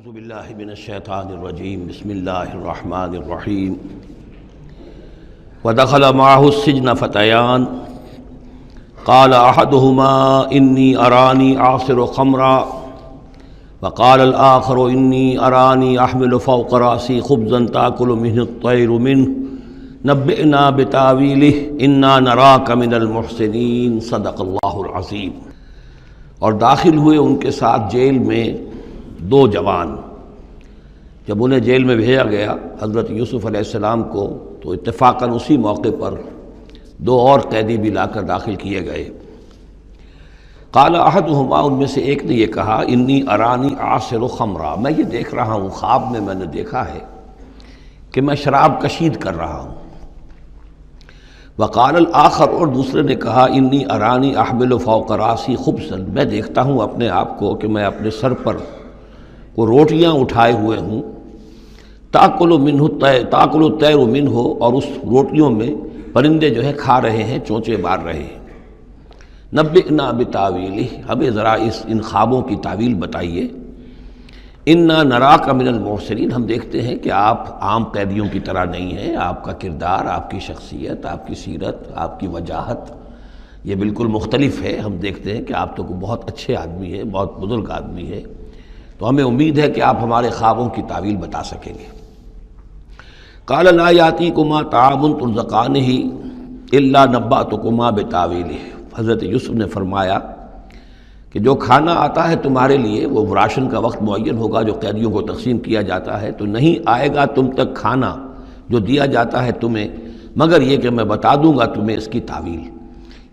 اعوذ باللہ من الشیطان الرجیم بسم اللہ الرحمن الرحیم ودخل معه السجن فتیان قال احدهما انی ارانی اعصر خمرا وقال الآخر انی ارانی احمل فوق رأسی خبزا تأکل منه الطیر منه نبئنا بتاویلہ انا نراک من المحسنین صدق اللہ العظیم۔ اور داخل ہوئے ان کے ساتھ جیل میں دو جوان۔ جب انہیں جیل میں بھیجا گیا حضرت یوسف علیہ السلام کو، تو اتفاقاً اسی موقع پر دو اور قیدی بھی لا کر داخل کیے گئے۔ قال احدہما، ان میں سے ایک نے یہ کہا، انی ارانی اعصر خمرا، میں یہ دیکھ رہا ہوں، خواب میں نے دیکھا ہے کہ میں شراب کشید کر رہا ہوں۔ وقال الآخر، اور دوسرے نے کہا، انی ارانی احمل فوق راسی خبزا، میں دیکھتا ہوں اپنے آپ کو کہ میں اپنے سر پر وہ روٹیاں اٹھائے ہوئے ہوں، تاکل الطیر منہ، اور اس روٹیوں میں پرندے جو ہے کھا رہے ہیں، چونچے مار رہے ہیں۔ نبئنا بتاویلہ، ہمیں ذرا ان خوابوں کی تعویل بتائیے۔ انا نراک من المحسنین، ہم دیکھتے ہیں کہ آپ عام قیدیوں کی طرح نہیں ہیں، آپ کا کردار، آپ کی شخصیت، آپ کی سیرت، آپ کی وجاہت یہ بالکل مختلف ہے۔ ہم دیکھتے ہیں کہ آپ تو بہت اچھے آدمی ہیں، بہت بزرگ آدمی ہے، تو ہمیں امید ہے کہ آپ ہمارے خوابوں کی تعویل بتا سکیں گے۔ قال لا یاتیکما طعام ترزقانہ الا نبأتکما بتاویلہ، حضرت یوسف نے فرمایا کہ جو کھانا آتا ہے تمہارے لیے، وہ راشن کا وقت معین ہوگا جو قیدیوں کو تقسیم کیا جاتا ہے، تو نہیں آئے گا تم تک کھانا جو دیا جاتا ہے تمہیں، مگر یہ کہ میں بتا دوں گا تمہیں اس کی تعویل۔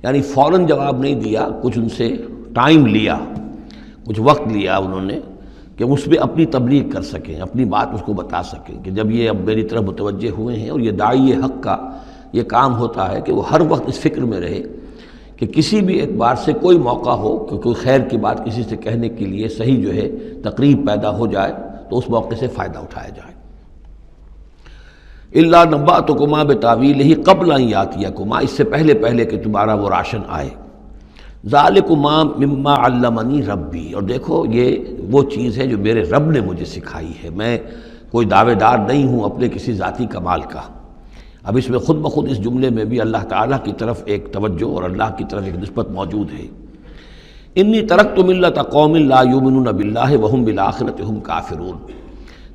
یعنی فوراً جواب نہیں دیا، کچھ ان سے ٹائم لیا، کچھ وقت لیا انہوں نے کہ اس پہ اپنی تبلیغ کر سکیں، اپنی بات اس کو بتا سکیں کہ جب یہ اب میری طرف متوجہ ہوئے ہیں۔ اور یہ داعی حق کا یہ کام ہوتا ہے کہ وہ ہر وقت اس فکر میں رہے کہ کسی بھی اعتبار سے کوئی موقع ہو کہ کوئی خیر کی بات کسی سے کہنے کے لیے صحیح جو ہے تقریب پیدا ہو جائے تو اس موقع سے فائدہ اٹھایا جائے۔ الا نبأتکما بتاویلہ قبل ان یاتیکما، اس سے پہلے کہ تمہارا وہ راشن آئے۔ ذالکما مما علمنی ربی، اور دیکھو یہ وہ چیز ہے جو میرے رب نے مجھے سکھائی ہے، میں کوئی دعوے دار نہیں ہوں اپنے کسی ذاتی کمال کا۔ اب اس میں خود بخود اس جملے میں بھی اللہ تعالیٰ کی طرف ایک توجہ اور اللہ کی طرف ایک نسبت موجود ہے۔ انی ترکت ملت قوم لا یؤمنون باللہ وہم بالآخرۃ ہم کافرون،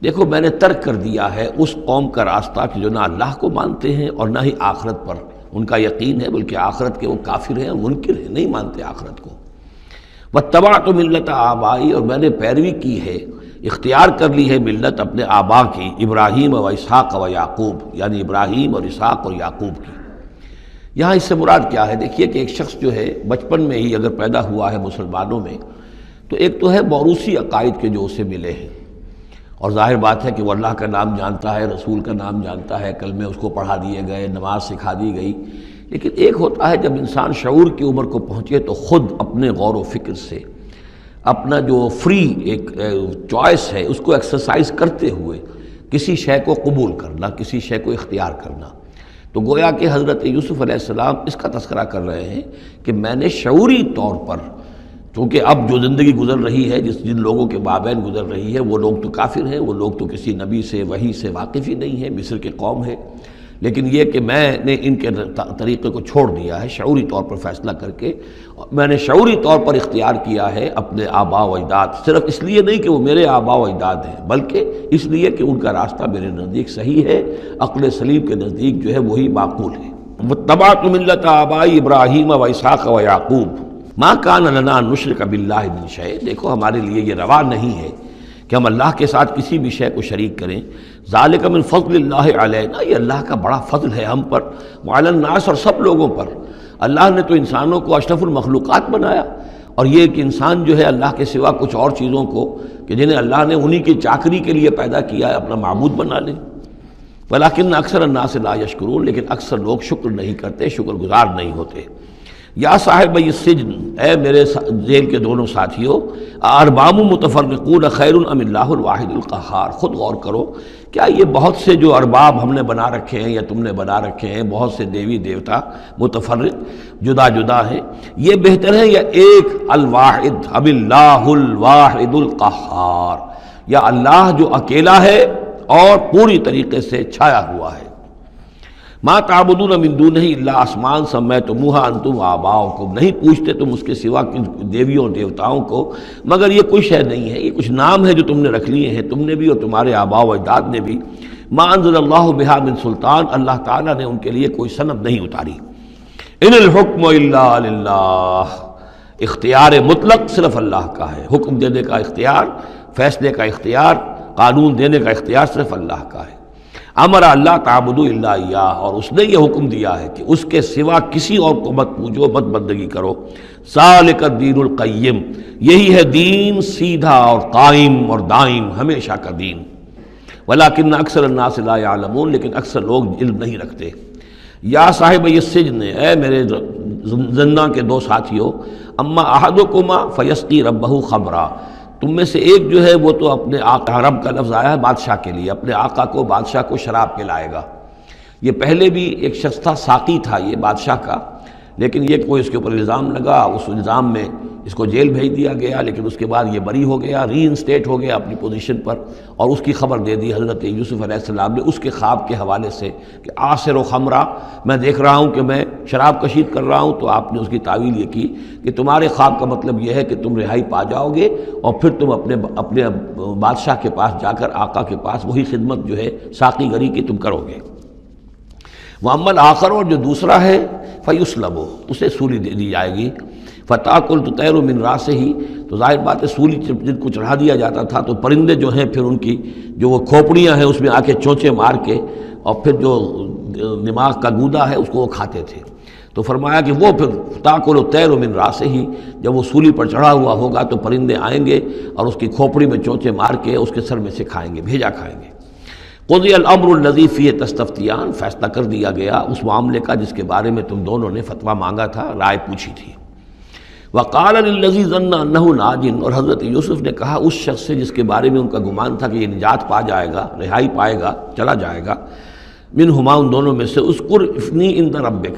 دیکھو میں نے ترک کر دیا ہے اس قوم کا راستہ کہ جو نہ اللہ کو مانتے ہیں اور نہ ہی آخرت پر ان کا یقین ہے، بلکہ آخرت کے وہ کافر ہیں، منکر ہیں، نہیں مانتے آخرت کو۔ واتبعت ملت آبائی، اور میں نے پیروی کی ہے، اختیار کر لی ہے ملت اپنے آبا کی، ابراہیم و اسحاق و یعقوب، یعنی ابراہیم اور اسحاق اور یعقوب کی۔ یہاں اس سے مراد کیا ہے؟ دیکھیے کہ ایک شخص جو ہے بچپن میں ہی اگر پیدا ہوا ہے مسلمانوں میں، تو ایک تو ہے موروثی عقائد کے جو اسے ملے ہیں، اور ظاہر بات ہے کہ وہ اللہ کا نام جانتا ہے، رسول کا نام جانتا ہے، کلمے اس کو پڑھا دیے گئے، نماز سکھا دی گئی۔ لیکن ایک ہوتا ہے جب انسان شعور کی عمر کو پہنچے تو خود اپنے غور و فکر سے اپنا جو فری ایک چوائس ہے اس کو ایکسرسائز کرتے ہوئے کسی شے کو قبول کرنا، کسی شے کو اختیار کرنا۔ تو گویا کہ حضرت یوسف علیہ السلام اس کا تذکرہ کر رہے ہیں کہ میں نے شعوری طور پر، چونکہ اب جو زندگی گزر رہی ہے، جن لوگوں کے مابین گزر رہی ہے، وہ لوگ تو کافر ہیں، وہ لوگ تو کسی نبی سے وحی سے واقف ہی نہیں ہیں، مصر کے قوم ہے، لیکن یہ کہ میں نے ان کے طریقے کو چھوڑ دیا ہے شعوری طور پر فیصلہ کر کے، میں نے شعوری طور پر اختیار کیا ہے اپنے آبا و اجداد، صرف اس لیے نہیں کہ وہ میرے آبا و اجداد ہیں، بلکہ اس لیے کہ ان کا راستہ میرے نزدیک صحیح ہے، عقل سلیم کے نزدیک جو ہے وہی معقول ہے۔ واتبعت ملت آبائی ابراہیم و اسحاق و یعقوب ما کان لنا ان نشرک باللہ من شیء، دیکھو ہمارے لیے یہ روا نہیں ہے کہ ہم اللہ کے ساتھ کسی بھی شے کو شریک کریں۔ ذالک من فضل اللہ علینا، یہ اللہ کا بڑا فضل ہے ہم پر، وعلی الناس، اور سب لوگوں پر۔ اللہ نے تو انسانوں کو اشرف المخلوقات بنایا، اور یہ کہ انسان جو ہے اللہ کے سوا کچھ اور چیزوں کو کہ جنہیں اللہ نے انہی کی چاکری کے لیے پیدا کیا ہے اپنا معبود بنا لے۔ ولیکن اکثر الناس لا یشکرون، لیکن اکثر لوگ شکر نہیں کرتے، شکر گزار نہیں ہوتے۔ یا صاحب السجن، اے میرے جیل کے دونوں ساتھیوں، ارباب متفرقون خیر ام اللہ الواحد القہار، خود غور کرو، کیا یہ بہت سے جو ارباب ہم نے بنا رکھے ہیں یا تم نے بنا رکھے ہیں، بہت سے دیوی دیوتا متفرق جدا جدا ہیں، یہ بہتر ہے یا ایک الواحد ام اللہ الواحد القہار، یا اللہ جو اکیلا ہے اور پوری طریقے سے چھایا ہوا ہے۔ ما تعبدون من دونہ الا اسماء سمیتموها انتم وآباؤکم، نہیں پوچھتے تم اس کے سوا دیویوں اور دیوتاؤں کو مگر یہ کوئی شے نہیں ہے، یہ کچھ نام ہے جو تم نے رکھ لیے ہیں، تم نے بھی اور تمہارے آباء و اجداد نے بھی۔ ما انزل اللہ بہا من سلطان، اللہ تعالیٰ نے ان کے لیے کوئی سند نہیں اتاری۔ ان الحکم الا للہ، اختیار مطلق صرف اللہ کا ہے، حکم دینے کا اختیار، فیصلے کا اختیار، قانون دینے کا اختیار صرف اللہ کا ہے۔ امر اللہ تعبدوا الا ایاہ، اور اس نے یہ حکم دیا ہے کہ اس کے سوا کسی اور کو مت پوجو، مت بندگی کرو۔ ذالک الدین القیم، یہی ہے دین سیدھا اور قائم اور دائم، ہمیشہ کا دین۔ ولیکن اکثر الناس لا یعلمون، لیکن اکثر لوگ علم نہیں رکھتے۔ یا صاحب السجن، اے میرے زنداں کے دو ساتھیوں، اما احدکما فیسقی ربہ خمرا، تم میں سے ایک جو ہے وہ تو اپنے آقا، رب کا لفظ آیا ہے بادشاہ کے لیے، اپنے آقا کو، بادشاہ کو شراب پلائے گا۔ یہ پہلے بھی ایک شخص تھا، ساقی تھا یہ بادشاہ کا، لیکن یہ کوئی اس کے اوپر الزام لگا، اس الزام میں اس کو جیل بھیج دیا گیا، لیکن اس کے بعد یہ بری ہو گیا، ری انسٹیٹ ہو گیا اپنی پوزیشن پر، اور اس کی خبر دے دی حضرت یوسف علیہ السلام نے اس کے خواب کے حوالے سے کہ عاصر و خمرہ، میں دیکھ رہا ہوں کہ میں شراب کشید کر رہا ہوں۔ تو آپ نے اس کی تعویل یہ کی کہ تمہارے خواب کا مطلب یہ ہے کہ تم رہائی پا جاؤ گے، اور پھر تم اپنے بادشاہ کے پاس جا کر، آقا کے پاس وہی خدمت جو ہے ساقی گری کی تم کرو گے۔ وَأَمَّا الْآخَرُ، اور جو دوسرا ہے، فَيُسْلَبُ، اسے سولی دے دی جائے گی۔ فَتَأْكُلُ الطَّيْرُ مِنْ رَأْسِهِ، تو ظاہر بات ہے سولی جن کو چڑھا دیا جاتا تھا تو پرندے جو ہیں پھر ان کی جو وہ کھوپڑیاں ہیں اس میں آ کے چونچے مار کے، اور پھر جو دماغ کا گودا ہے اس کو وہ کھاتے تھے۔ تو فرمایا کہ وہ پھر تَأْكُلُ الطَّيْرُ مِنْ رَأْسِهِ، جب وہ سولی پر چڑھا ہوا ہوگا تو پرندے آئیں گے اور اس کی کھوپڑی میں چونچے مار کے اس کے سر میں سے کھائیں گے، بھیجا کھائیں گے۔ قضی الامر الذی فیہ تستفتیان، فیصلہ کر دیا گیا اس معاملے کا جس کے بارے میں تم دونوں نے فتویٰ مانگا تھا، رائے پوچھی تھی۔ وقال للذی ظن انہ ناج، اور حضرت یوسف نے کہا اس شخص سے جس کے بارے میں ان کا گمان تھا کہ یہ نجات پا جائے گا، رہائی پائے گا، چلا جائے گا، منہما، ان دونوں میں سے، اذکر افنی عند ربک،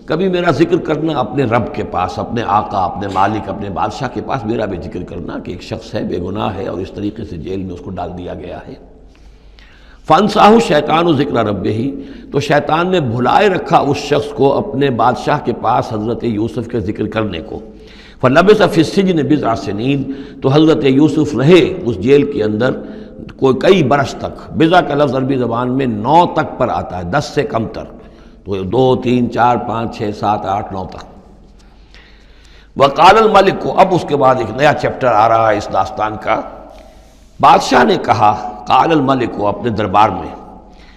کبھی میرا ذکر کرنا اپنے رب کے پاس، اپنے آقا، اپنے مالک، اپنے بادشاہ کے پاس میرا بھی ذکر کرنا کہ ایک شخص ہے، بے گناہ ہے، اور اس طریقے سے جیل میں اس کو ڈال دیا گیا ہے۔ فَأَنْسَاهُ الشَّيْطَانُ ذِكْرَ رَبِّهِ، تو شیطان نے بھلائے رکھا اس شخص کو اپنے بادشاہ کے پاس حضرت یوسف کے ذکر کرنے کو۔ فَلَبِثَ فِي السِّجْنِ بِضْعَ سِنِينَ، تو حضرت یوسف رہے اس جیل کے اندر کئی برس تک۔ بضع کا لفظ عربی زبان میں 9 تک پر آتا ہے، 10 سے کم تر، تو 2 3 4 5 6 7 8 9 تک۔ وقال الملک کو، اب اس کے بعد ایک نیا چیپٹر آ رہا ہے اس داستان کا۔ بادشاہ نے کہا، قال الملک کو، اپنے دربار میں۔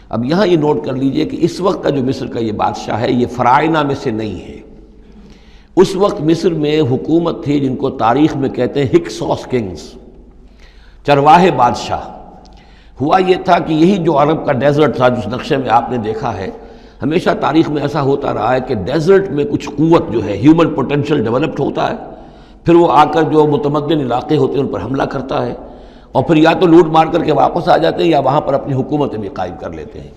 اب یہاں یہ نوٹ کر لیجئے کہ اس وقت کا جو مصر کا یہ بادشاہ ہے یہ فرائض میں سے نہیں ہے۔ اس وقت مصر میں حکومت تھی جن کو تاریخ میں کہتے ہیں ہکسوس کنگز، چرواہے بادشاہ۔ ہوا یہ تھا کہ یہی جو عرب کا ڈیزرٹ تھا جس نقشے میں آپ نے دیکھا ہے، ہمیشہ تاریخ میں ایسا ہوتا رہا ہے کہ ڈیزرٹ میں کچھ قوت جو ہے، ہیومن پوٹینشل ڈیولپڈ ہوتا ہے، پھر وہ آ کر جو متمدن علاقے ہوتے ہیں ان پر حملہ کرتا ہے، اور پھر یا تو لوٹ مار کر کے واپس آ جاتے ہیں یا وہاں پر اپنی حکومتیں بھی قائم کر لیتے ہیں۔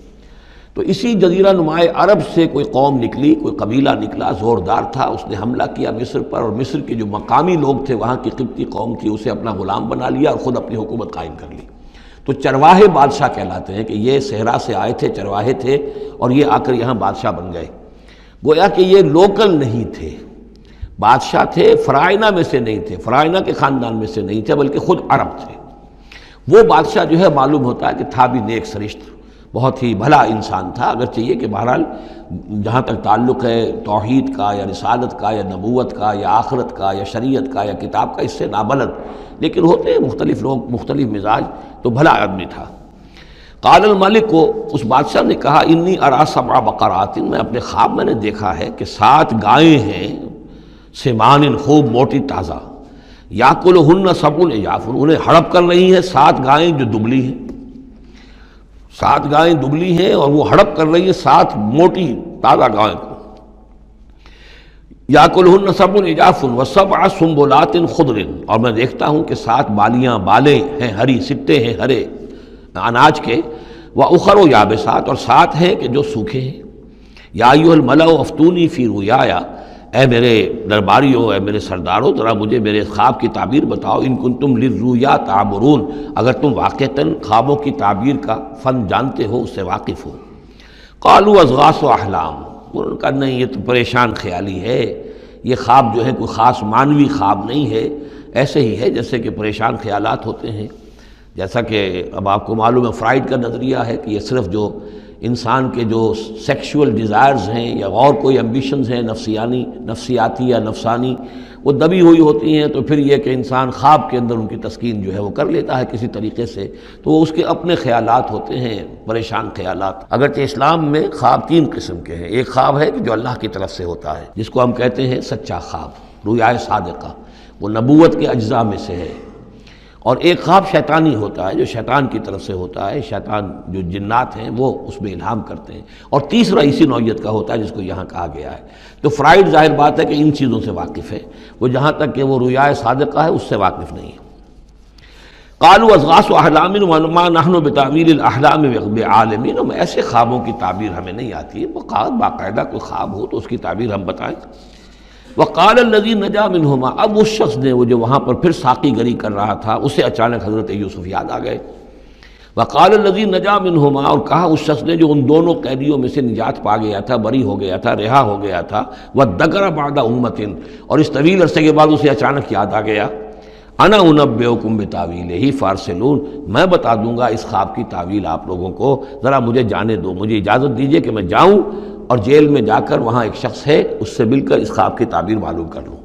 تو اسی جزیرہ نمائے عرب سے کوئی قوم نکلی، کوئی قبیلہ نکلا، زوردار تھا، اس نے حملہ کیا مصر پر، اور مصر کے جو مقامی لوگ تھے، وہاں کی قبطی قوم تھی، اسے اپنا غلام بنا لیا اور خود اپنی حکومت قائم کر لی۔ تو چرواہے بادشاہ کہلاتے ہیں کہ یہ صحرا سے آئے تھے، چرواہے تھے، اور یہ آ کر یہاں بادشاہ بن گئے۔ گویا کہ یہ لوکل نہیں تھے، بادشاہ تھے، فرائض میں سے نہیں تھے، فرائض کے خاندان میں سے نہیں تھے، بلکہ خود عرب تھے۔ وہ بادشاہ جو ہے معلوم ہوتا ہے کہ تھا بھی نیک سرشت، بہت ہی بھلا انسان تھا، اگرچہ یہ کہ بہرحال جہاں تک تعلق ہے توحید کا یا رسالت کا یا نبوت کا یا آخرت کا یا شریعت کا یا کتاب کا، اس سے نابلد، لیکن ہوتے ہیں مختلف لوگ، مختلف مزاج، تو بھلا آدمی تھا۔ قال الملک کو، اس بادشاہ نے کہا، انی ارا 7 بقرات، میں اپنے خواب میں نے دیکھا ہے کہ 7 گائیں ہیں، سمان، خوب موٹی تازہ، یاکلہن 7 عجاف، انہیں ہڑپ کر رہی ہیں 7 گائیں جو دبلی ہیں، 7 گائیں دبلی ہیں اور وہ ہڑپ کر رہی ہیں 7 موٹی تازہ گائیں کو۔ یاکلہن 7 عجاف و7 سنبلات خضر، اور میں دیکھتا ہوں کہ 7 بالیاں، بالیں ہیں ہری، سٹے ہیں ہرے اناج کے، وَأُخَرُ یابسات، اور 7 ہیں کہ جو سوکھے ہیں۔ یا ایھا الملأ افتونی فی رؤیایا، اے میرے درباریوں، اے میرے سرداروں، ذرا مجھے میرے خواب کی تعبیر بتاؤ، ان کنتم للرؤیا تعبرون، اگر تم واقعتاً خوابوں کی تعبیر کا فن جانتے ہو، اس سے واقف ہو۔ قالوا اضغاث احلام، انہوں نے کہا نہیں یہ تو پریشان خیالی ہے، یہ خواب جو ہے کوئی خاص معنوی خواب نہیں ہے، ایسے ہی ہے جیسے کہ پریشان خیالات ہوتے ہیں۔ جیسا کہ اب آپ کو معلوم ہے فرائڈ کا نظریہ ہے کہ یہ صرف جو انسان کے جو سیکشول ڈیزائرز ہیں یا اور کوئی ایمبیشنز ہیں نفسیاتی یا نفسانی، وہ دبی ہوئی ہوتی ہیں، تو پھر یہ کہ انسان خواب کے اندر ان کی تسکین جو ہے وہ کر لیتا ہے کسی طریقے سے، تو وہ اس کے اپنے خیالات ہوتے ہیں، پریشان خیالات۔ اگرچہ اسلام میں خواب تین قسم کے ہیں، ایک خواب ہے کہ جو اللہ کی طرف سے ہوتا ہے جس کو ہم کہتے ہیں سچا خواب، رؤیا صادقہ، وہ نبوت کے اجزاء میں سے ہے، اور ایک خواب شیطانی ہوتا ہے جو شیطان کی طرف سے ہوتا ہے، شیطان جو جنات ہیں وہ اس میں الہام کرتے ہیں، اور تیسرا اسی نوعیت کا ہوتا ہے جس کو یہاں کہا گیا ہے۔ تو فرائڈ ظاہر بات ہے کہ ان چیزوں سے واقف ہے، وہ جہاں تک کہ وہ رؤیا صادقہ ہے اس سے واقف نہیں ہے۔ قالوا اضغاث احلام وما نحن بتاویل الاحلام بعالمین، ہم ایسے خوابوں کی تعبیر ہمیں نہیں آتی ہے، باقاعدہ کوئی خواب ہو تو اس کی تعبیر ہم بتائیں۔ وقال الذی نجا منہما، اب اس شخص نے وہ جو وہاں پر پھر ساقی گری کر رہا تھا اسے اچانک حضرت یوسف یاد آ گئے۔ وقال الذی نجا منہما، اور کہا اس شخص نے جو ان دونوں قیدیوں میں سے نجات پا گیا تھا، بری ہو گیا تھا، رہا ہو گیا تھا، وذکر بعد امۃ، اور اس طویل عرصے کے بعد اسے اچانک یاد آ گیا، انا انبئکم بتاویلہ فارسلون، میں بتا دوں گا اس خواب کی تعویل آپ لوگوں کو، ذرا مجھے جانے دو، مجھے اجازت دیجیے کہ میں جاؤں اور جیل میں جا کر وہاں ایک شخص ہے اس سے مل کر اس خواب کی تعبیر معلوم کر لوں۔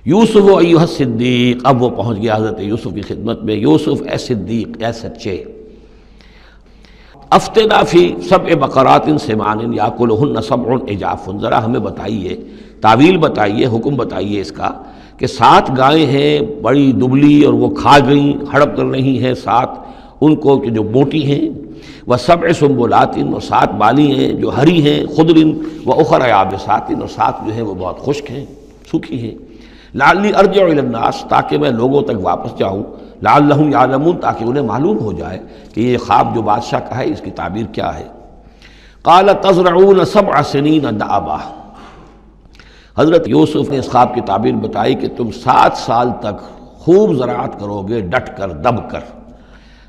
یوسف ایھا الصدیق، اب وہ پہنچ گیا حضرت یوسف کی خدمت میں، یوسف اے صدیق، اے سچے، افتنا فی سبع بقرات سمان یاکلہن سبع عجاف، ذرا ہمیں بتائیے، تعویل بتائیے، حکم بتائیے اس کا کہ 7 گائیں ہیں بڑی دبلی اور وہ کھا گئیں، ہڑپ کر رہی ہیں 7 ان کو کہ جو موٹی ہیں، وسبع سنبلات، اور 7 بالی ہیں جو ہری ہیں، خضر واخر یابسات، اور 7 جو ہیں وہ بہت خشک ہیں، سوکھی ہیں، لعلی ارجع الی الناس، تاکہ میں لوگوں تک واپس جاؤں، لعلہم یعلمون، تاکہ انہیں معلوم ہو جائے کہ یہ خواب جو بادشاہ کا ہے اس کی تعبیر کیا ہے۔ قال تزرعون 7 سنین دأبا، حضرت یوسف نے اس خواب کی تعبیر بتائی کہ تم 7 سال تک خوب زراعت کرو گے، ڈٹ کر، دب کر۔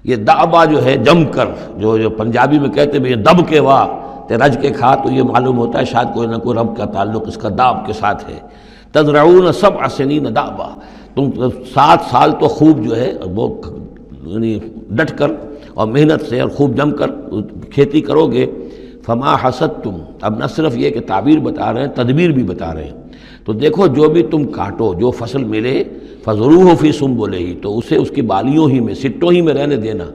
یہ دأبا جو ہے جم کر، جو پنجابی میں کہتے ہیں یہ دب کے واہ تے رج کے کھا، تو یہ معلوم ہوتا ہے شاید کوئی نہ کوئی رب کا تعلق اس کا داب کے ساتھ ہے۔ تزرعون 7 سنین دأبا، تم 7 سال تو خوب جو ہے وہ یعنی ڈٹ کر اور محنت سے اور خوب جم کر کھیتی کرو گے۔ فما حصدتم، اب نہ صرف یہ کہ تعبیر بتا رہے ہیں، تدبیر بھی بتا رہے ہیں، تو دیکھو جو بھی تم کاٹو، جو فصل ملے، فضروہ فی سنبلہ، تو اسے اس کی بالیوں ہی میں، سٹوں ہی میں رہنے دینا،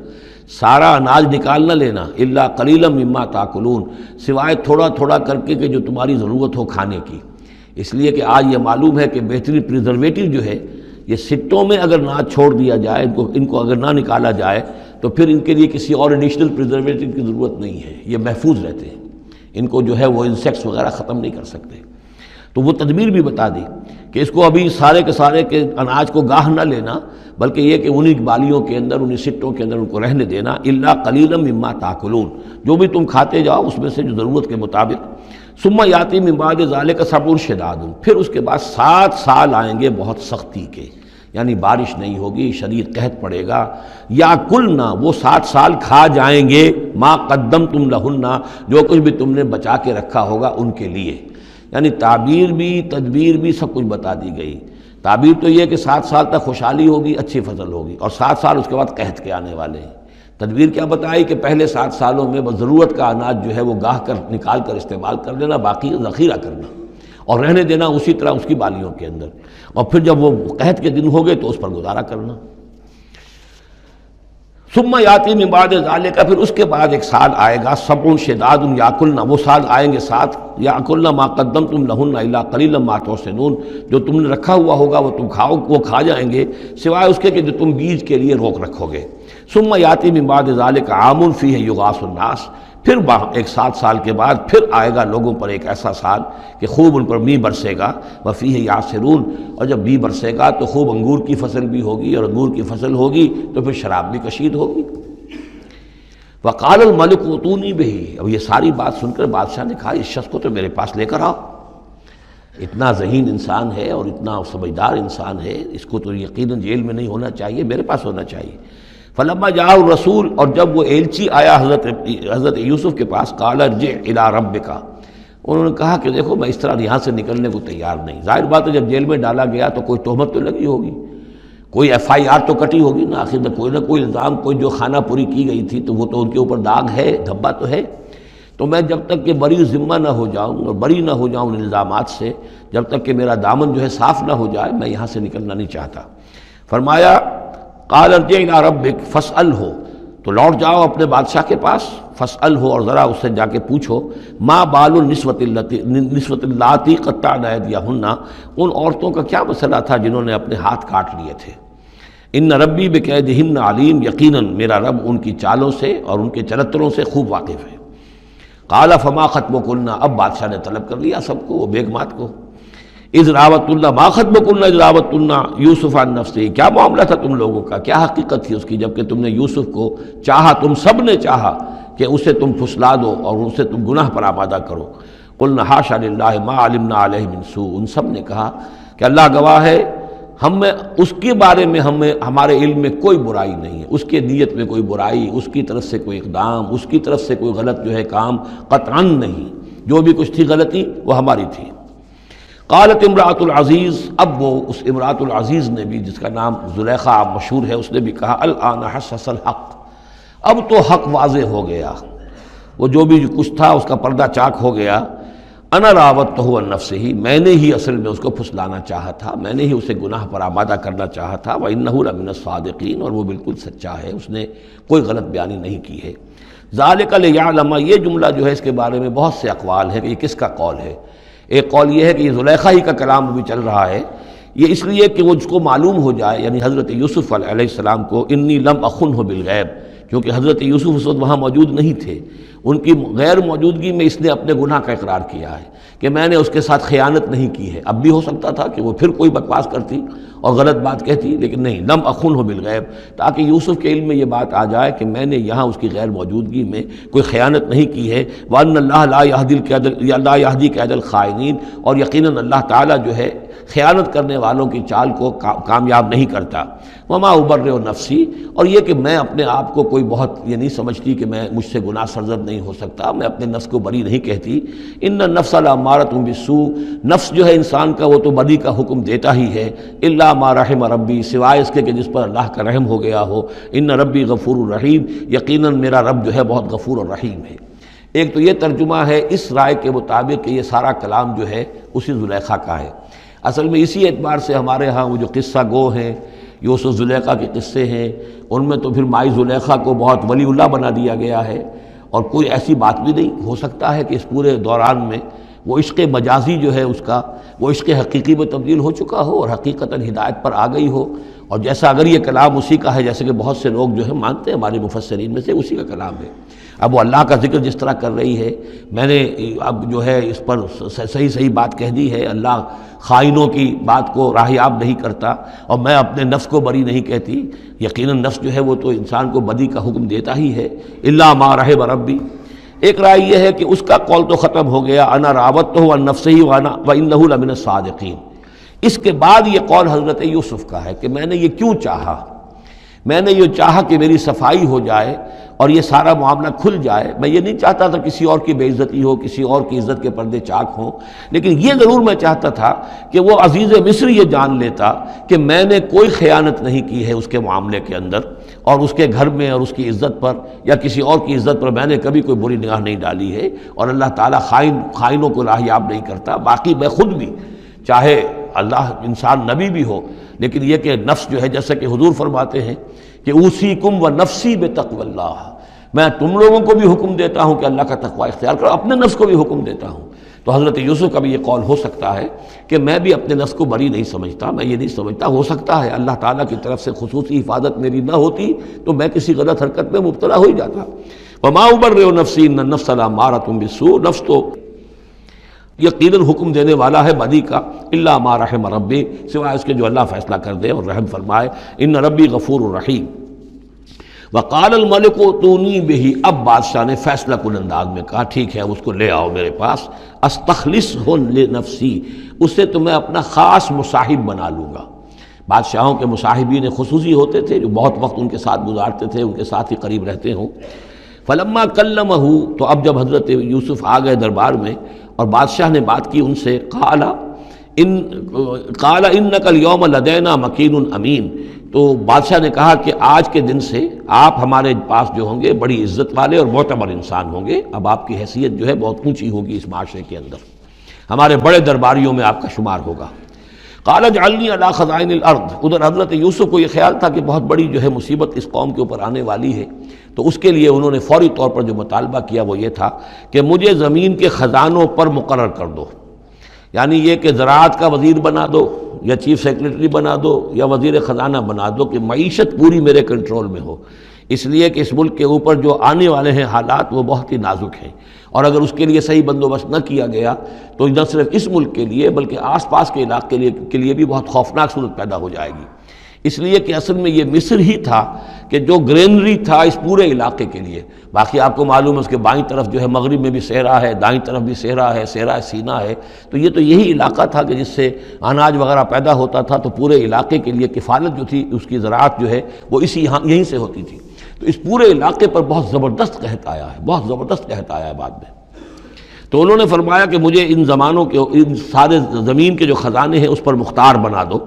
سارا اناج نکال نہ لینا، الا قلیلا مما تاکلون، سوائے تھوڑا تھوڑا کر کے کہ جو تمہاری ضرورت ہو کھانے کی۔ اس لیے کہ آج یہ معلوم ہے کہ بہترین پریزرویٹو جو ہے یہ سٹوں میں اگر نہ چھوڑ دیا جائے، ان کو اگر نہ نکالا جائے تو پھر ان کے لیے کسی اور ایڈیشنل پریزرویٹو کی ضرورت نہیں ہے، یہ محفوظ رہتے ہیں، ان کو جو ہے وہ انسیکٹس وغیرہ ختم نہیں کر سکتے۔ تو وہ تدبیر بھی بتا دی کہ اس کو ابھی سارے کے سارے کے اناج کو گاہ نہ لینا، بلکہ یہ کہ انہی بالیوں کے اندر، انہی سٹوں کے اندر ان کو رہنے دینا، الا قلیلا مما تاکلون، جو بھی تم کھاتے جاؤ اس میں سے جو ضرورت کے مطابق۔ ثم یاتی من بعد ذلک سبع شداد، پھر اس کے بعد 7 سال آئیں گے بہت سختی کے، یعنی بارش نہیں ہوگی، شدید قحط پڑے گا، یا کلنا، وہ 7 سال کھا جائیں گے، ما قدمتم لہن، جو کچھ بھی تم نے بچا کے رکھا ہوگا ان کے لیے۔ یعنی تعبیر بھی، تدبیر بھی، سب کچھ بتا دی گئی۔ تعبیر تو یہ کہ 7 سال تک خوشحالی ہوگی، اچھی فصل ہوگی، اور 7 سال اس کے بعد قحط کے آنے والے ہیں۔ تدبیر کیا بتائی کہ پہلے 7 سالوں میں بس ضرورت کا اناج جو ہے وہ گاہ کر نکال کر استعمال کر لینا، باقی ذخیرہ کرنا اور رہنے دینا اسی طرح اس کی بالیوں کے اندر، اور پھر جب وہ قحط کے دن ہو گئے تو اس پر گزارا کرنا۔ ثم یاتی من بعد ذالک، پھر اس کے بعد 1 سال آئے گا، سبع شداد یاکلنا، وہ سال آئیں گے 7، یاکلنا ما قدمتم لہن الا قلیلا ما تحسنون، جو تم نے رکھا ہوا ہوگا وہ تم کھاؤ، وہ کھا جائیں گے، سوائے اس کے کہ جو تم بیج کے لیے روک رکھو گے۔ ثم یاتی من بعد ذالک عام فیہ یغاث الناس، پھر 7 سال کے بعد پھر آئے گا لوگوں پر ایک ایسا سال کہ خوب ان پر می برسے گا، وفیہ یعصرون، اور جب می برسے گا تو خوب انگور کی فصل بھی ہوگی، اور انگور کی فصل ہوگی تو پھر شراب بھی کشید ہوگی۔ وقال الملک ائتونی بہ، اب یہ ساری بات سن کر بادشاہ نے کہا اس شخص کو تو میرے پاس لے کر آؤ۔ اتنا ذہین انسان ہے اور اتنا سمجھدار انسان ہے، اس کو تو یقیناً جیل میں نہیں ہونا چاہیے، میرے پاس ہونا چاہیے۔ فلما جاء الرسول، اور جب وہ ایلچی آیا حضرت یوسف کے پاس، قال ارجع الی ربک، انہوں نے کہا کہ دیکھو میں اس طرح یہاں سے نکلنے کو تیار نہیں۔ ظاہر بات ہے جب جیل میں ڈالا گیا تو کوئی تہمت تو لگی ہوگی، کوئی FIR تو کٹی ہوگی نا، آخر میں کوئی نہ کوئی الزام، کوئی جو خانہ پوری کی گئی تھی تو وہ تو ان کے اوپر داغ ہے، دھبا تو ہے۔ تو میں جب تک کہ بری ذمہ نہ ہو جاؤں اور بری نہ ہو جاؤں ان الزامات سے، جب تک کہ میرا دامن جو ہے صاف نہ ہو جائے، میں یہاں سے نکلنا نہیں چاہتا۔ فرمایا قال ارجع الی ربک فاسألہ، تو لوٹ جاؤ اپنے بادشاہ کے پاس، فاسألہ، اور ذرا اس سے جا کے پوچھو، ما بال النسوۃ اللاتی قطعن ایدیہن، ان عورتوں کا کیا مسئلہ تھا جنہوں نے اپنے ہاتھ کاٹ لیے تھے۔ ان ربی بکیدہن علیم، یقیناً میرا رب ان کی چالوں سے اور ان کے چرتروں سے خوب واقف ہے۔ قال فما خطبکن، اب بادشاہ نے طلب کر لیا سب کو، وہ بیگمات کو، اذ راوتن، ما خطبکن اذ راوتن یوسف عن نفسہ، کیا معاملہ تھا تم لوگوں کا، کیا حقیقت تھی اس کی جب کہ تم نے یوسف کو چاہا، تم سب نے چاہا کہ اسے تم پھسلا دو اور اسے تم گناہ پر آمادہ کرو۔ قلنا حاشا للہ ما علمنا علیہ من سوء، ان سب نے کہا کہ اللہ گواہ ہے، ہم اس کے بارے میں ہمارے علم میں کوئی برائی نہیں ہے، اس کے نیت میں کوئی برائی، اس کی طرف سے کوئی اقدام، اس کی طرف سے کوئی غلط جو ہے کام قطعاً نہیں، جو بھی کچھ تھی غلطی وہ ہماری تھی۔ قالت امرأۃ العزیز، اب وہ اس امرأۃ العزیز نے بھی، جس کا نام زلیخا مشہور ہے، اس نے بھی کہا الآن حسس الحق، اب تو حق واضح ہو گیا، وہ جو بھی کچھ تھا اس کا پردہ چاک ہو گیا۔ انا راودتہ عن نفسہ، میں نے ہی اصل میں اس کو پھسلانا چاہا تھا، میں نے ہی اسے گناہ پر آمادہ کرنا چاہا تھا، وانہ لمن الصادقین، اور وہ بالکل سچا ہے، اس نے کوئی غلط بیانی نہیں کی ہے۔ ذالک لیعلم، یہ جملہ جو ہے اس کے بارے میں بہت سے اقوال ہیں کہ یہ کس کا قول ہے۔ ایک قول یہ ہے کہ یہ زلیخا ہی کا کلام ابھی چل رہا ہے، یہ اس لیے کہ وہ جس کو معلوم ہو جائے، یعنی حضرت یوسف علیہ السلام کو، انی لم اخنہ بالغیب، کیونکہ حضرت یوسف اس وقت وہاں موجود نہیں تھے، ان کی غیر موجودگی میں اس نے اپنے گناہ کا اقرار کیا ہے کہ میں نے اس کے ساتھ خیانت نہیں کی ہے۔ اب بھی ہو سکتا تھا کہ وہ پھر کوئی بکواس کرتی اور غلط بات کہتی، لیکن نہیں، لم اخنہ بالغیب، تاکہ یوسف کے علم میں یہ بات آ جائے کہ میں نے یہاں اس کی غیر موجودگی میں کوئی خیانت نہیں کی ہے۔ وَأَنَّ اللَّهَ لَا يَهْدِي كَيْدَ الْخَائِنِينَ، اور یقیناً اللہ تعالیٰ جو ہے خیانت کرنے والوں کی چال کو کامیاب نہیں کرتا۔ وما ابرئ نفسی، اور یہ کہ میں اپنے آپ کو کوئی بہت یہ نہیں سمجھتی کہ میں مجھ سے گناہ سرزد نہیں ہو سکتا، میں اپنے نفس کو بری نہیں کہتی۔ ان النفس لامارۃ بالسوء، نفس جو ہے انسان کا وہ تو بدی کا حکم دیتا ہی ہے، الا ما رحم ربی، سوائے اس کے کہ جس پر اللہ کا رحم ہو گیا ہو۔ ان ربی غفور الرحیم، یقیناً میرا رب جو ہے بہت غفور اور رحیم ہے۔ ایک تو یہ ترجمہ ہے اس رائے کے مطابق کہ یہ سارا کلام جو ہے اسی زلیخا کا ہے۔ اصل میں اسی اعتبار سے ہمارے ہاں وہ جو قصہ گو ہیں، یوسف زلیخا کے قصے ہیں، ان میں تو پھر مائی زلیخا کو بہت ولی اللہ بنا دیا گیا ہے، اور کوئی ایسی بات بھی نہیں ہو سکتا ہے کہ اس پورے دوران میں وہ عشق مجازی جو ہے اس کا وہ عشق حقیقی میں تبدیل ہو چکا ہو اور حقیقتاً ہدایت پر آ گئی ہو، اور جیسا اگر یہ کلام اسی کا ہے، جیسے کہ بہت سے لوگ جو ہے مانتے ہیں ہمارے مفسرین میں سے، اسی کا کلام ہے۔ اب وہ اللہ کا ذکر جس طرح کر رہی ہے، میں نے اب جو ہے اس پر صحیح بات کہہ دی ہے، اللہ خائنوں کی بات کو راہیاب نہیں کرتا، اور میں اپنے نفس کو بری نہیں کہتی، یقیناً نفس جو ہے وہ تو انسان کو بدی کا حکم دیتا ہی ہے، الا ما رحم ربی۔ ایک رائے یہ ہے کہ اس کا قول تو ختم ہو گیا، انا راودتہ عن نفسہ وانہ لمن الصادقین۔ اس کے بعد یہ قول حضرت یوسف کا ہے کہ میں نے یہ کیوں چاہا، میں نے یہ چاہا کہ میری صفائی ہو جائے اور یہ سارا معاملہ کھل جائے۔ میں یہ نہیں چاہتا تھا کسی اور کی بے عزتی ہو، کسی اور کی عزت کے پردے چاک ہوں، لیکن یہ ضرور میں چاہتا تھا کہ وہ عزیز مصر یہ جان لیتا کہ میں نے کوئی خیانت نہیں کی ہے اس کے معاملے کے اندر، اور اس کے گھر میں اور اس کی عزت پر یا کسی اور کی عزت پر میں نے کبھی کوئی بری نگاہ نہیں ڈالی ہے، اور اللہ تعالیٰ خائنوں کو راہیاب نہیں کرتا۔ باقی میں خود بھی، چاہے اللہ انسان نبی بھی ہو، لیکن یہ کہ نفس جو ہے، جیسا کہ حضور فرماتے ہیں کہ اوصیکم و نفسی بتقوی اللہ، میں تم لوگوں کو بھی حکم دیتا ہوں کہ اللہ کا تقوی اختیار کرو، اپنے نفس کو بھی حکم دیتا ہوں۔ تو حضرت یوسف کا بھی یہ قول ہو سکتا ہے کہ میں بھی اپنے نفس کو بری نہیں سمجھتا، میں یہ نہیں سمجھتا، ہو سکتا ہے اللہ تعالیٰ کی طرف سے خصوصی حفاظت میری نہ ہوتی تو میں کسی غلط حرکت میں مبتلا ہو ہی جاتا۔ وما ابرئ نفسی ان النفس لامارۃ بالسوء، نفس تو یقیناً حکم دینے والا ہے بدی کا، الا ما رحم ربی، سوائے اس کے جو اللہ فیصلہ کر دے اور رحم فرمائے۔ ان ربی غفور الرحیم۔ وقال الملک اتونی بہ، اب بادشاہ نے فیصلہ کن انداز میں کہا ٹھیک ہے اس کو لے آؤ میرے پاس، استخلصہ لنفسی، اسے تو میں اپنا خاص مصاحب بنا لوں گا۔ بادشاہوں کے مصاحبین خصوصی ہوتے تھے جو بہت وقت ان کے ساتھ گزارتے تھے، ان کے ساتھ ہی قریب رہتے ہوں۔ فلما کلمہ، تو اب جب حضرت یوسف آ گئے دربار میں اور بادشاہ نے بات کی ان سے، قال انک اليوم لدینا مکین امین، تو بادشاہ نے کہا کہ آج کے دن سے آپ ہمارے پاس جو ہوں گے بڑی عزت والے اور معتبر انسان ہوں گے، اب آپ کی حیثیت جو ہے بہت اونچی ہوگی اس معاشرے کے اندر، ہمارے بڑے درباریوں میں آپ کا شمار ہوگا۔ قال اجعلنی علی خزائن الارض، ادھر حضرت یوسف کو یہ خیال تھا کہ بہت بڑی جو ہے مصیبت اس قوم کے اوپر آنے والی ہے، تو اس کے لیے انہوں نے فوری طور پر جو مطالبہ کیا وہ یہ تھا کہ مجھے زمین کے خزانوں پر مقرر کر دو، یعنی یہ کہ زراعت کا وزیر بنا دو یا چیف سیکریٹری بنا دو یا وزیر خزانہ بنا دو، کہ معیشت پوری میرے کنٹرول میں ہو، اس لیے کہ اس ملک کے اوپر جو آنے والے ہیں حالات وہ بہت ہی نازک ہیں، اور اگر اس کے لیے صحیح بندوبست نہ کیا گیا تو نہ صرف اس ملک کے لیے بلکہ آس پاس کے علاقے کے لیے بھی بہت خوفناک صورت پیدا ہو جائے گی۔ اس لیے کہ اصل میں یہ مصر ہی تھا کہ جو گرینری تھا اس پورے علاقے کے لیے، باقی آپ کو معلوم ہے اس کے بائیں طرف جو ہے مغرب میں بھی صحرا ہے، دائیں طرف بھی صحرا ہے، صحرا سینا ہے، تو یہ تو یہی علاقہ تھا کہ جس سے اناج وغیرہ پیدا ہوتا تھا، تو پورے علاقے کے لیے کفالت جو تھی اس کی زراعت جو ہے وہ یہیں سے ہوتی تھی، تو اس پورے علاقے پر بہت زبردست قحط آیا ہے، بہت زبردست قحط آیا ہے بعد میں۔ تو انہوں نے فرمایا کہ مجھے ان زمانوں کے ان سارے زمین کے جو خزانے ہیں اس پر مختار بنا دو،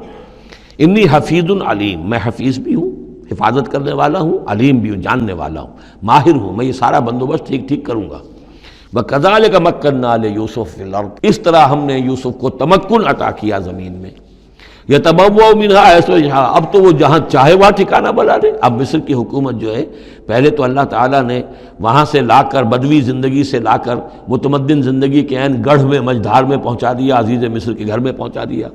انی حفیظ علیم، میں حفیظ بھی ہوں، حفاظت کرنے والا ہوں، علیم بھی ہوں، جاننے والا ہوں، ماہر ہوں، میں یہ سارا بندوبست ٹھیک کروں گا۔ وَكَذَلِكَ مَكَّنَّا لِيُوسُفَ فِي الْأَرْضِ، اس طرح ہم نے یوسف کو تمکن عطا کیا زمین میں، يَتَبَوَّأُ مِنْهَا حَيْثُ يَشَاءُ، اب تو وہ جہاں چاہے وہاں ٹھکانہ بنا لے۔ اب مصر کی حکومت جو ہے پہلے تو اللہ تعالیٰ نے وہاں سے لا کر بدوی زندگی سے لا کر متمدن زندگی کے عین گڑھ میں مجدھار میں پہنچا دیا، عزیز مصر کے گھر میں پہنچا دیا۔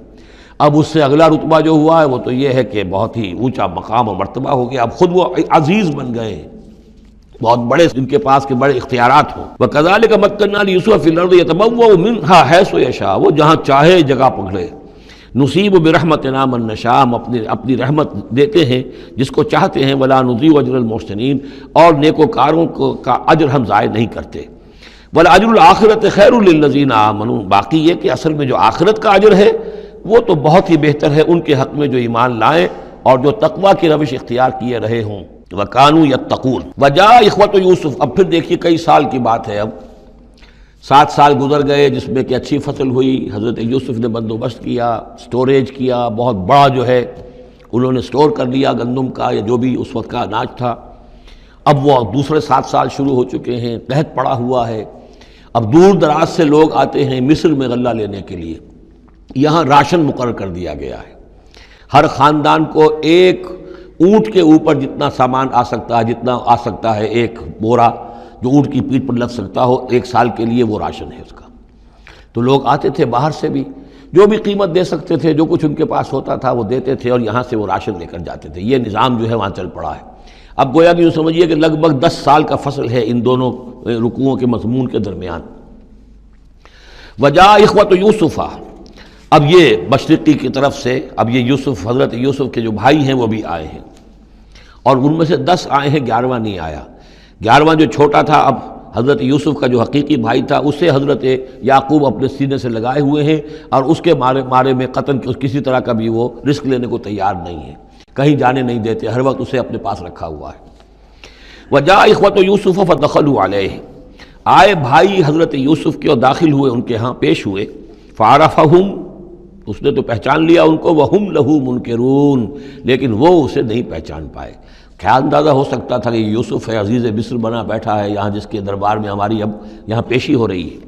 اب اس سے اگلا رتبہ جو ہوا ہے وہ تو یہ ہے کہ بہت ہی اونچا مقام و مرتبہ ہو گیا، اب خود وہ عزیز بن گئے ہیں، بہت بڑے ان کے پاس کے بڑے اختیارات ہوں۔ وَكَذَلِكَ مَكَّنَّا لِيُوسُفَ فِي الْأَرْضِ يَتَبَوَّأُ مِنْهَا حَيْثُ يَشَاءُ، وہ جہاں چاہے جگہ پکڑے۔ نصیب برحمتنا من نشاء، ہم اپنی رحمت دیتے ہیں جس کو چاہتے ہیں، ولا نضيع اجر المحسنین، اور نیکوکاروں کا اجر ہم ضائع نہیں کرتے۔ ولاجر الآخرۃ خیر للذین آمنوا، باقی یہ کہ اصل میں جو آخرت کا اجر ہے وہ تو بہت ہی بہتر ہے ان کے حق میں جو ایمان لائیں اور جو تقوی کی روش اختیار کیے رہے ہوں۔ وَكَانُوا يَتَّقُونَ۔ وَجَاءَ إِخْوَةُ یوسف، اب پھر دیکھیے کئی سال کی بات ہے، اب 7 سال گزر گئے جس میں کہ اچھی فصل ہوئی، حضرت یوسف نے بندوبست کیا، سٹوریج کیا، بہت بڑا جو ہے انہوں نے سٹور کر لیا گندم کا یا جو بھی اس وقت کا اناج تھا۔ اب وہ دوسرے 7 سال شروع ہو چکے ہیں، قحط پڑا ہوا ہے، اب دور دراز سے لوگ آتے ہیں مصر میں غلہ لینے کے لیے، یہاں راشن مقرر کر دیا گیا ہے، ہر خاندان کو ایک اونٹ کے اوپر جتنا سامان آ سکتا ہے، جتنا آ سکتا ہے ایک بورا جو اونٹ کی پیٹھ پر لگ سکتا ہو، 1 سال کے لیے وہ راشن ہے اس کا۔ تو لوگ آتے تھے باہر سے بھی، جو بھی قیمت دے سکتے تھے، جو کچھ ان کے پاس ہوتا تھا وہ دیتے تھے اور یہاں سے وہ راشن لے کر جاتے تھے۔ یہ نظام جو ہے وہاں چل پڑا ہے۔ اب گویا کہ یوں سمجھیے کہ لگ بھگ 10 سال کا فصل ہے ان دونوں رکوعوں کے مضمون کے درمیان۔ وجاء اخوۃ یوسف، اب یہ مشرقی کی طرف سے اب یہ یوسف، حضرت یوسف کے جو بھائی ہیں وہ بھی آئے ہیں، اور ان میں سے 10 آئے ہیں، 11واں نہیں آیا۔ 11واں جو چھوٹا تھا، اب حضرت یوسف کا جو حقیقی بھائی تھا اسے حضرت یعقوب اپنے سینے سے لگائے ہوئے ہیں، اور اس کے مارے میں قتل کسی طرح کا بھی وہ رسک لینے کو تیار نہیں ہے، کہیں جانے نہیں دیتے، ہر وقت اسے اپنے پاس رکھا ہوا ہے۔ وجاء اخوۃ یوسف فدخلوا علیہ، آئے بھائی حضرت یوسف کے اور داخل ہوئے ان کے ہاں، پیش ہوئے۔ فعرفہم، اس نے تو پہچان لیا ان کو، وہم لہ منکرون، لیکن وہ اسے نہیں پہچان پائے۔ کیا اندازہ ہو سکتا تھا کہ یوسف ہے، عزیز مصر بنا بیٹھا ہے یہاں، جس کے دربار میں ہماری اب یہاں پیشی ہو رہی ہے۔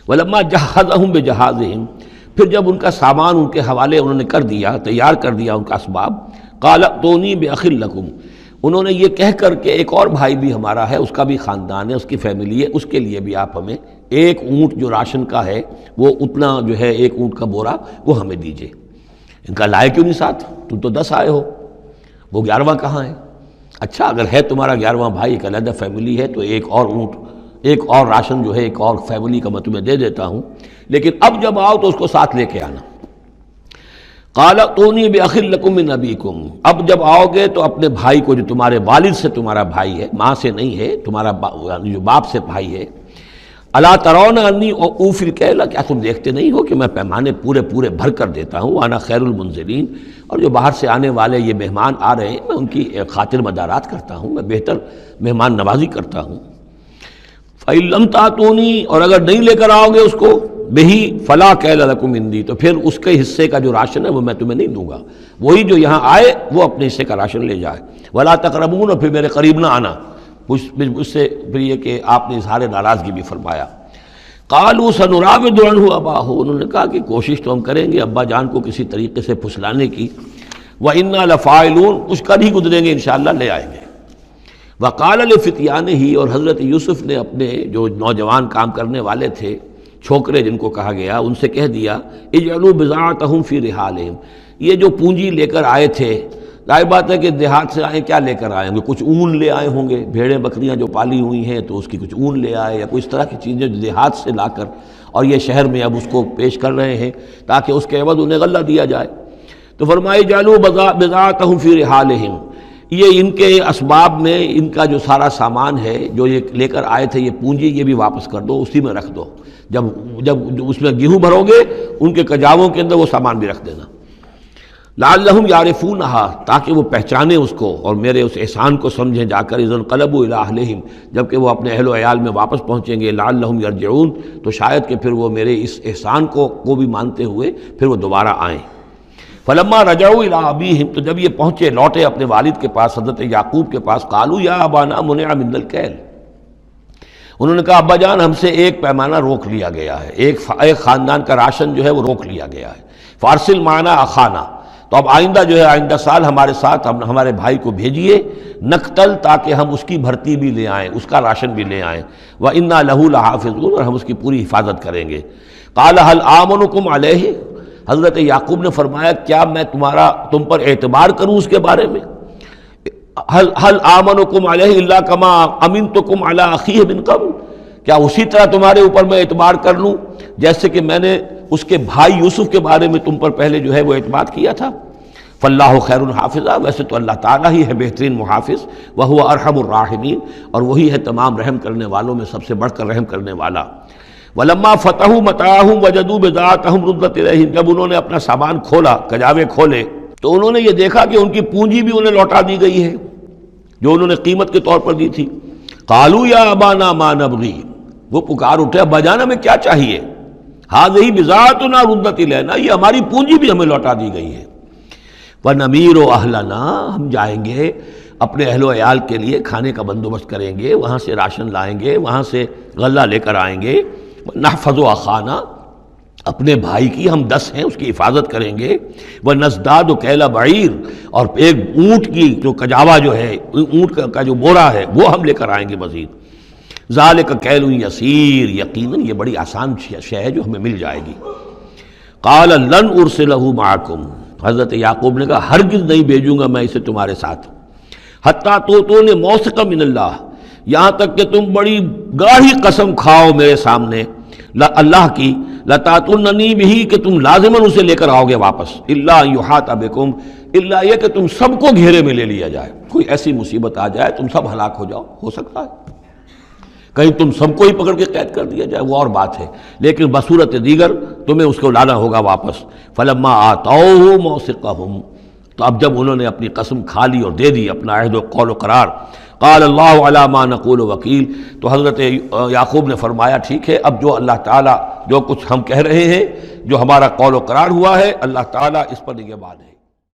ولما جہزہم بجہازہم، پھر جب ان کا سامان ان کے حوالے انہوں نے کر دیا، تیار کر دیا ان کا اسباب، قال ائتونی باخ لکم، انہوں نے یہ کہہ کر کہ ایک اور بھائی بھی ہمارا ہے، اس کا بھی خاندان ہے، اس کی فیملی ہے، اس کے لیے بھی آپ ہمیں 1 اونٹ جو راشن کا ہے وہ اتنا جو ہے 1 اونٹ کا بورا وہ ہمیں دیجئے۔ ان کا لائے کیوں نہیں ساتھ؟ تم تو 10 آئے ہو، وہ 11واں کہاں ہے؟ اچھا اگر ہے تمہارا 11واں بھائی، ایک علیحدہ فیملی ہے، تو 1 اور اونٹ، 1 اور راشن جو ہے 1 اور فیملی کا میں تمہیں دے دیتا ہوں، لیکن اب جب آؤ تو اس کو ساتھ لے کے آنا۔ قال اتونی باخ لکم من ابیکم، اب جب آؤ گے تو اپنے بھائی کو جو تمہارے والد سے تمہارا بھائی ہے، ماں سے نہیں ہے، تمہارا جو باپ سے بھائی ہے، الا ترون انی اوفی الکیل، کیا تم دیکھتے نہیں ہو کہ میں پیمانے پورے بھر کر دیتا ہوں، وانا خیر المنزلین، اور جو باہر سے آنے والے یہ مہمان آ رہے ہیں میں ان کی خاطر مدارات کرتا ہوں، میں بہتر مہمان نوازی کرتا ہوں۔ فَإِن لَمْ تَأْتُونِي، اور اگر نہیں لے کر آؤ گے اس کو، بہی فلا کیل لکم عندی، تو پھر اس کے حصے کا جو راشن ہے وہ میں تمہیں نہیں دوں گا، وہی جو یہاں آئے وہ اپنے حصے کا راشن لے جائے۔ ولا تقربون، اور پھر میرے قریب نہ آنا، اس سے پھر یہ کہ آپ نے اظہار ناراضگی بھی فرمایا۔ قالوا سنراود عنہ اباہ، انہوں نے کہا کہ کوشش تو ہم کریں گے ابا جان کو کسی طریقے سے پھسلانے کی، وَإِنَّا لَفَاعِلُونَ، کچھ کر ہی گزریں گے انشاءاللہ، لے آئیں گے۔ وَقَالَ لِفِتْيَانِهِ، اور حضرت یوسف نے اپنے جو نوجوان کام کرنے والے تھے، چھوکرے جن کو کہا گیا، ان سے کہہ دیا اجعلوا بضاعتهم فی رحالہم، یہ جو پونجی لے کر آئے تھے، ظاہر بات ہے کہ دیہات سے آئے، کیا لے کر آئے ہوں گے؟ کچھ اون لے آئے ہوں گے، بھیڑیں بکریاں جو پالی ہوئی ہیں تو اس کی کچھ اون لے آئے، یا کوئی اس طرح کی چیزیں جو دیہات سے لا کر اور یہ شہر میں اب اس کو پیش کر رہے ہیں تاکہ اس کے عوض انہیں غلہ دیا جائے۔ تو فرمائی جعلوا بضاعتهم فی رحالہم، یہ ان کے اسباب میں ان کا جو سارا سامان ہے جو یہ لے کر آئے تھے، یہ پونجی، یہ بھی واپس کر دو، اسی میں رکھ دو، جب اس میں گیہوں بھرو گے ان کے کجاووں کے اندر وہ سامان بھی رکھ دینا۔ لعلہم یعرفونہا، تاکہ وہ پہچانے اس کو اور میرے اس احسان کو سمجھیں جا کر، اذا انقلبوا الی اہلہم، جبکہ وہ اپنے اہل و عیال میں واپس پہنچیں گے، لعلہم یرجعون، تو شاید کہ پھر وہ میرے اس احسان کو بھی مانتے ہوئے پھر وہ دوبارہ آئیں۔ فلما رجعوا الی ابیہم، تو جب یہ پہنچے لوٹے اپنے والد کے پاس، حضرت یعقوب کے پاس، قالوا یا ابانا منع منا الکیل، انہوں نے کہا ابا جان ہم سے ایک پیمانہ روک لیا گیا ہے، ایک خاندان کا راشن جو ہے وہ روک لیا گیا ہے، فارسل معنا اخانا، تو اب آئندہ جو ہے آئندہ سال ہمارے ساتھ ہمارے بھائی کو بھیجیے، نقتل، تاکہ ہم اس کی بھرتی بھی لے آئیں، اس کا راشن بھی لے آئیں، وَإِنَّا لَهُ لَحَافِظُونَ، اور ہم اس کی پوری حفاظت کریں گے۔ قَالَ هَلْ آمَنُكُمْ عَلَيْهِ، حضرت یعقوب نے فرمایا کیا میں تم پر اعتبار کروں اس کے بارے میں؟ هَلْ آمَنُكُمْ عَلَيْهِ إِلَّا كَمَا أَمِنْتُكُمْ عَلَىٰ أَخِيهِ مِنْ قَبْلُ، کیا اسی طرح تمہارے اوپر میں اعتبار کر لوں جیسے کہ میں نے اس کے بھائی یوسف کے بارے میں تم پر پہلے جو ہے وہ اعتماد کیا تھا؟ فاللہ خیر حافظہ، ویسے تو اللہ تعالیٰ ہی ہے بہترین محافظ، وہو ارحم الراحمین، اور وہی ہے تمام رحم کرنے والوں میں سب سے بڑھ کر رحم کرنے والا۔ ولما فتحوا متاعهم وجدوا بضاعتهم ردت الیہم، جب انہوں نے اپنا سامان کھولا، کجاوے کھولے، تو انہوں نے یہ دیکھا کہ ان کی پونجی بھی انہیں لوٹا دی گئی ہے جو انہوں نے قیمت کے طور پر دی تھی۔ قالوا یا ابانا ما نبغی، وہ پکار اٹھے ابا جان ہمیں کیا چاہیے؟ ہذہ بضاعتنا ردت الینا، یہ ہماری پونجی بھی ہمیں لوٹا دی گئی ہے۔ وَنَمِيرُ أَهْلَنَا، ہم جائیں گے اپنے اہل و عیال کے لیے کھانے کا بندوبست کریں گے، وہاں سے راشن لائیں گے، وہاں سے غلہ لے کر آئیں گے۔ نَحْفَظُ أَخَانَا، اپنے بھائی کی ہم 10 ہیں اس کی حفاظت کریں گے۔ وَنَزْدَادُ كَيْلَ بَعِيرٍ، اور ایک اونٹ کی جو کجاوا جو ہے، اونٹ کا جو بورا ہے وہ ہم لے کر آئیں گے مزید۔ ذَلِكَ كَيْلٌ يَسِيرٌ، یقیناً یہ بڑی آسان شے ہے جو ہمیں مل جائے گی۔ قَالَ لَنْ أُرْسِلَهُ مَعَكُمْ، حضرت یعقوب نے کہا ہرگز نہیں بھیجوں گا میں اسے تمہارے ساتھ، حتیٰ تو نے موثقا من اللہ، یہاں تک کہ تم بڑی گاڑھی قسم کھاؤ میرے سامنے اللہ کی، لتاتوننی بہ، کہ تم لازماً اسے لے کر آؤ گے واپس، الا ان یحاط بکم، الا یہ کہ تم سب کو گھیرے میں لے لیا جائے، کوئی ایسی مصیبت آ جائے تم سب ہلاک ہو جاؤ، ہو سکتا ہے کہیں تم سب کو ہی پکڑ کے قید کر دیا جائے، وہ اور بات ہے، لیکن بصورت دیگر تمہیں اس کو لانا ہوگا واپس۔ فلما آتوہ موثقہم، تو اب جب انہوں نے اپنی قسم کھا لی اور دے دی اپنا عہد و قول و قرار، قال اللہ علی ما نقول وکیل، تو حضرت یعقوب نے فرمایا ٹھیک ہے، اب جو اللہ تعالیٰ جو کچھ ہم کہہ رہے ہیں، جو ہمارا قول و قرار ہوا ہے، اللہ تعالیٰ اس پر نگہبان ہے۔